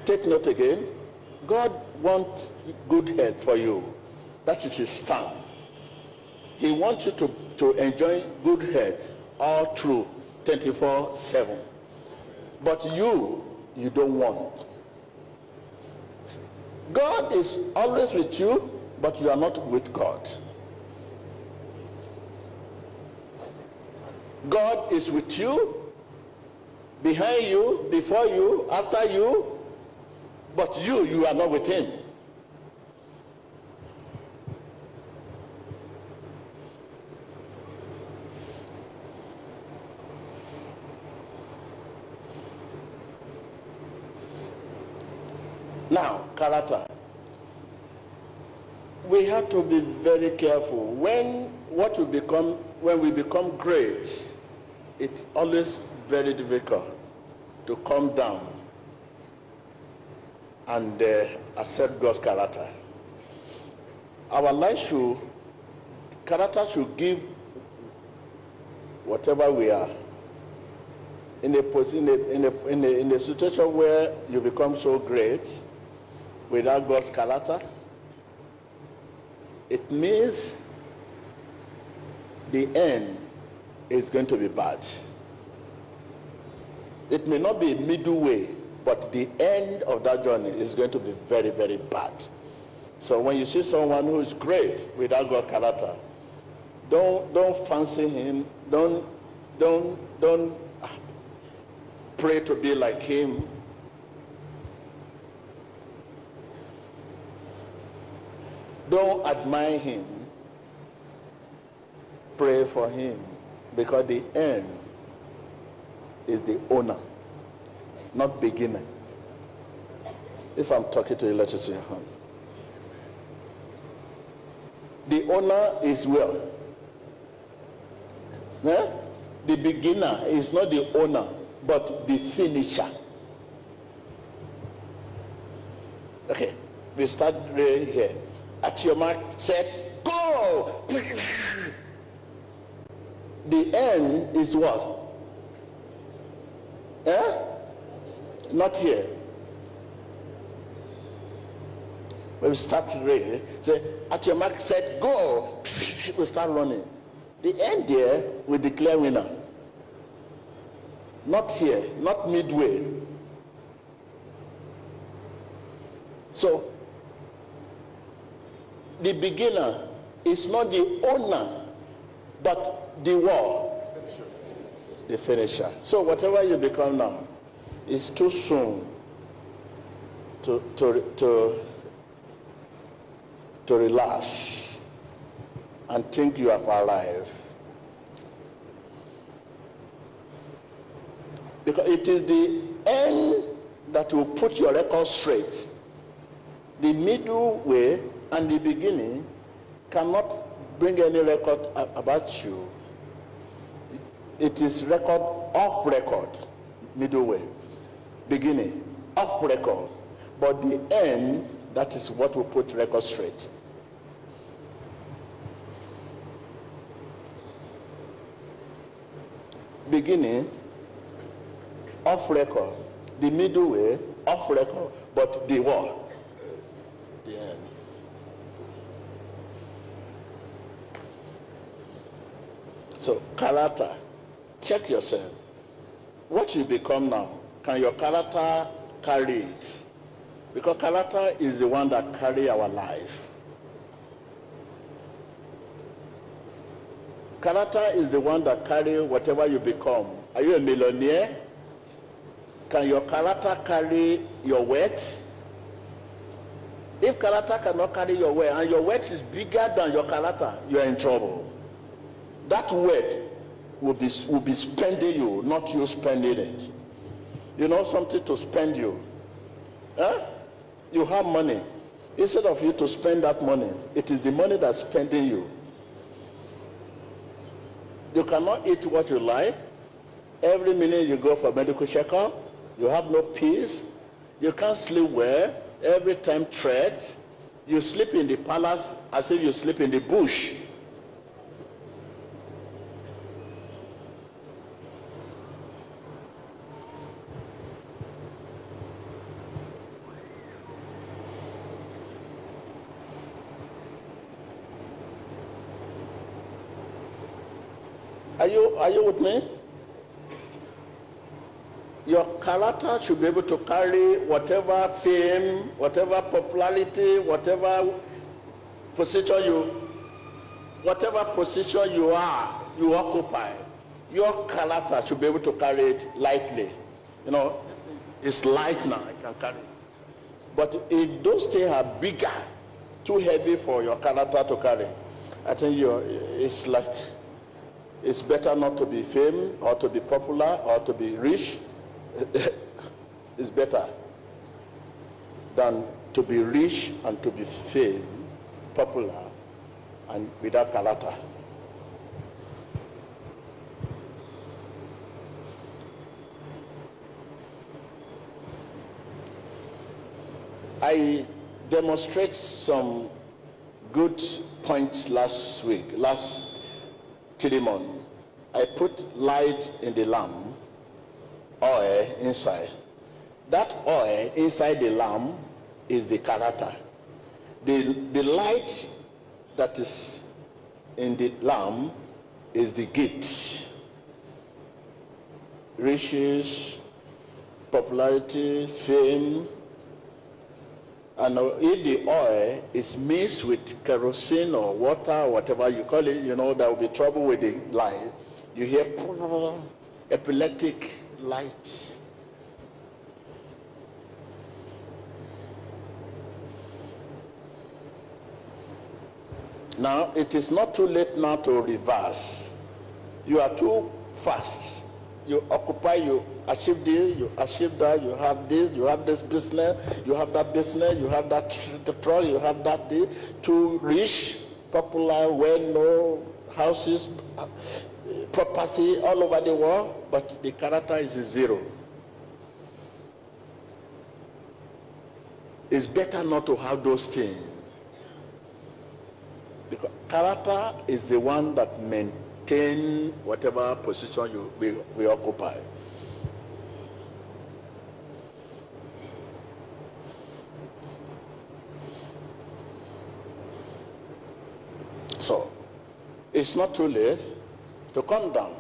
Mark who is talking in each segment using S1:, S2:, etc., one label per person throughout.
S1: take note again. God wants good health for you. That is his stand. He wants you to enjoy good health all through 24/7. But you don't want. God is always with you, but you are not with God. God is with you, behind you, before you, after you, but you are not with him. Now, character. We have to be very careful. When we become great, it's always very difficult to come down and accept God's character. Our life character should give whatever we are. In a situation where you become so great without God's character, it means the end is going to be bad. It may not be a middle way, but the end of that journey is going to be very, very bad. So when you see someone who is great without God's character, don't fancy him. Don't pray to be like him. Don't admire him. Pray for him, because the end is the owner, not beginner. If I'm talking to you, let us see your hand. The owner is well. Eh? The beginner is not the owner, but the finisher. Okay, we start right here. At your mark, set, go! The end is what? Eh? Not here. When we start right here, say, at your mark, set, go! We start running. The end there, we declare winner. Not here, not midway. So, the beginner is not the owner, but the what? The finisher. So whatever you become now, it's too soon to relax and think you have arrived. Because it is the end that will put your record straight. The middle way and the beginning cannot bring any record about you. It is record off record, middle way. Beginning, off record. But the end, that is what will put record straight. Beginning, off record. The middle way, off record. But the what? The end. So, character. Check yourself. What you become now, can your character carry it? Because character is the one that carries our life. Character is the one that carries whatever you become. Are you a millionaire? Can your character carry your wealth? If character cannot carry your wealth, and your wealth is bigger than your character, you are in trouble. That wealth will be spending you, not you spending it. You know something to spend you. Huh? You have money. Instead of you to spend that money, it is the money that's spending you. You cannot eat what you like. Every minute you go for medical checkup, you have no peace. You can't sleep well. Every time threat. You sleep in the palace as if you sleep in the bush. Are you with me? Your character should be able to carry whatever fame, whatever popularity, whatever position you are, you occupy. Your character should be able to carry it lightly. You know, it's light now, I can carry it. But if those things are bigger, too heavy for your character to carry, I think it's better not to be famous or to be popular or to be rich. It's better than to be rich and to be famous, popular, and without character. I demonstrate some good points last 3 months. I put light in the lamp, oil inside. That oil inside the lamp is the character. The light that is in the lamp is the gift. Riches, popularity, fame. And if the oil is mixed with kerosene or water or whatever you call it, you know, there will be trouble with the light. You hear epileptic light. Now, it is not too late now to reverse. You are too fast. You occupy, you achieve this, you achieve that, you have this, you have this business, you have that business, you have that truck, you have that this. Too rich, popular, well-known houses, property all over the world, but the character is a zero. It's better not to have those things. Because character is the one that maintains whatever position we occupy. So, it's not too late to come down.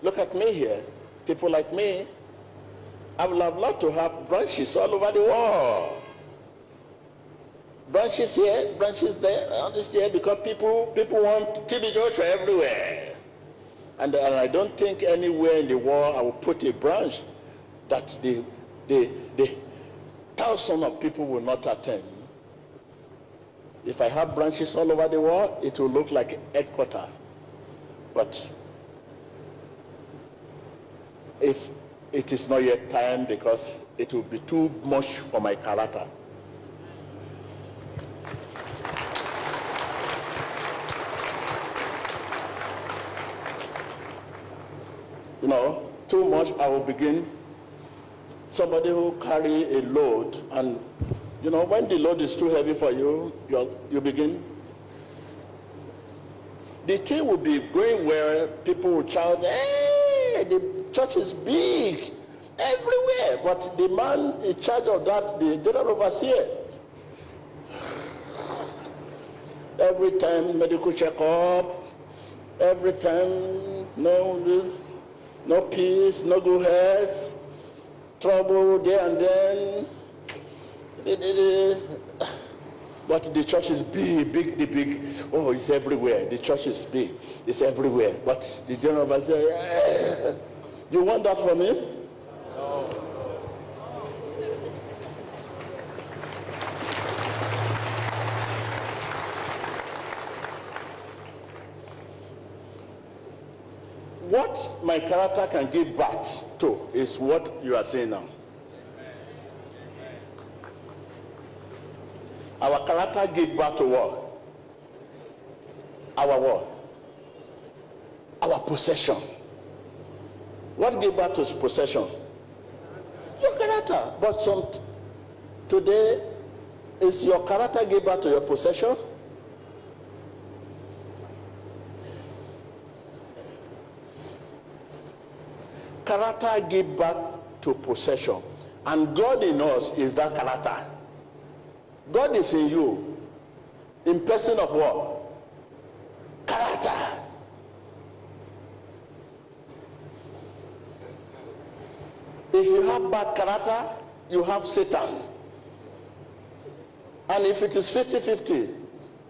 S1: Look at me here. People like me, I would have loved to have branches all over the world. Branches here, branches there, and this here, because people want TB Joshua everywhere. And I don't think anywhere in the world I will put a branch that the thousands of people will not attend. If I have branches all over the world, it will look like headquarters. But if it is not yet time, because it will be too much for my character. You know, too much, I will begin. Somebody who carry a load, and you know, when the load is too heavy for you, you begin. The thing will be going where people will shout, hey, the church is big, everywhere. But the man in charge of that, the general overseer, every time medical checkup, every time no peace, no good health, trouble there and then. But the church is big. Oh, it's everywhere. The church is big. It's everywhere. But the general overseer, you want that from me? No. What my character can give birth to is what you are saying now. Our character gives birth to what? Our what? Our possession. What gives birth to possession? Your character. But today, is your character give birth to your possession? Character gives birth to possession. And God in us is that character. God is in you, in person of what? Character. If you have bad character, you have Satan. And if it is 50-50,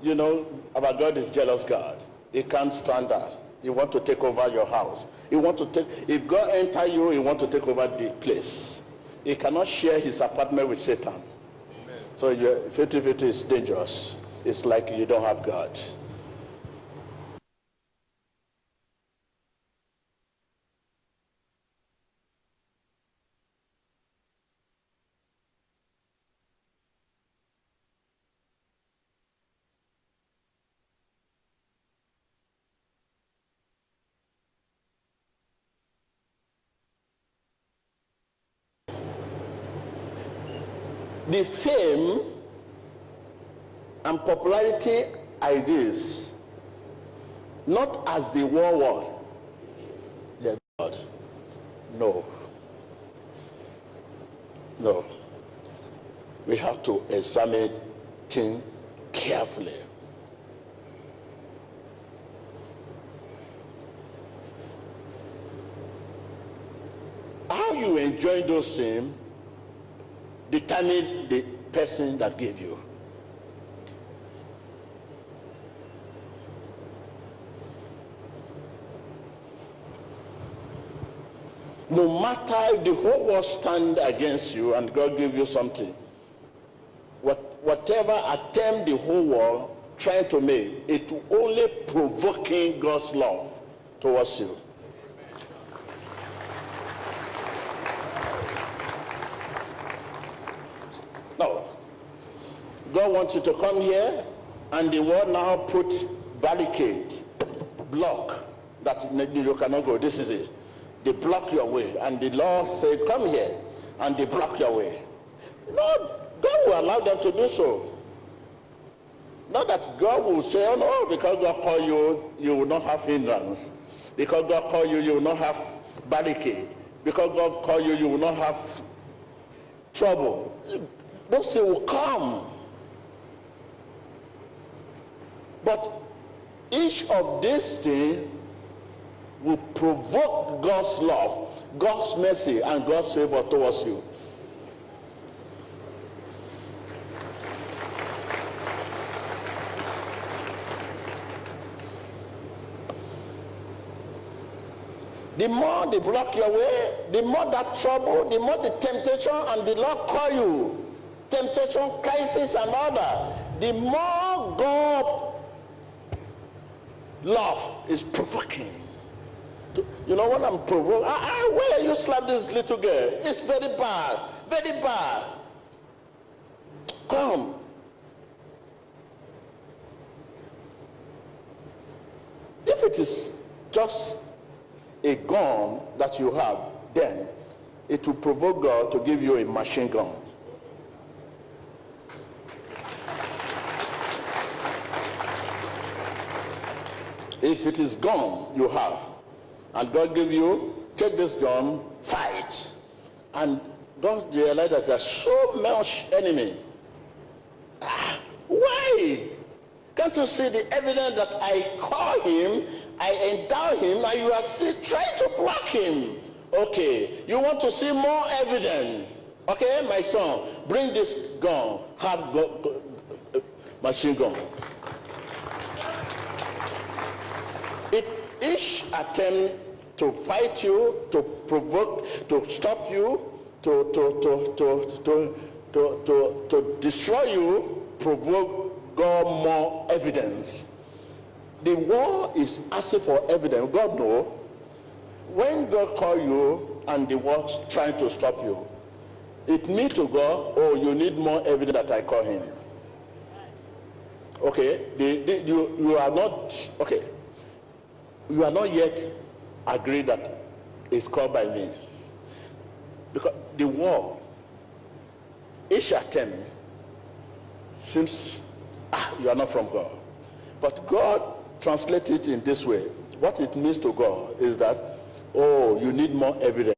S1: you know, our God is jealous God. He can't stand that. He wants to take over your house. He wants to take, if God enter you, he wants to take over the place. He cannot share his apartment with Satan. Amen. So 50-50 is dangerous. It's like you don't have God. The fame and popularity ideas, not as the world. Yeah, God. No. No. We have to examine things carefully. How you enjoy those things determine the person that gave you. No matter if the whole world stand against you and God give you something, whatever attempt the whole world trying to make, it will only provoking God's love towards you. No. God wants you to come here, and the world now put barricade, block, that you cannot go. This is it. They block your way, and the Lord said, come here, and they block your way. No, God will allow them to do so. Not that God will say, oh no, because God called you, you will not have hindrance. Because God called you, you will not have barricade. Because God called you, you will not have trouble. Those things will come. But each of these things will provoke God's love, God's mercy, and God's favor towards you. The more they block your way, the more that trouble, the more the temptation, and the Lord call you. Temptation, crisis, and all that. The more God love is provoking. You know, when I'm provoked, where you slap this little girl? It's very bad, very bad. Come. If it is just a gun that you have, then it will provoke God to give you a machine gun. If it is gun you have, and God give you, take this gun, fight. And God realized that there's so much enemy. Why? Can't you see the evidence that I call him, I endow him, and you are still trying to block him? Okay, you want to see more evidence. Okay, my son, bring this gun, have machine gun. Each attempt to fight you, to provoke, to stop you, to destroy you, provoke God more evidence. The world is asking for evidence. God knows. When God calls you and the world's trying to stop you, it means to God, oh, you need more evidence that I call him. Okay, you are not, okay. You are not yet agreed that it's called by me. Because the war, each attempt seems, you are not from God. But God translates it in this way. What it means to God is that, oh, you need more evidence.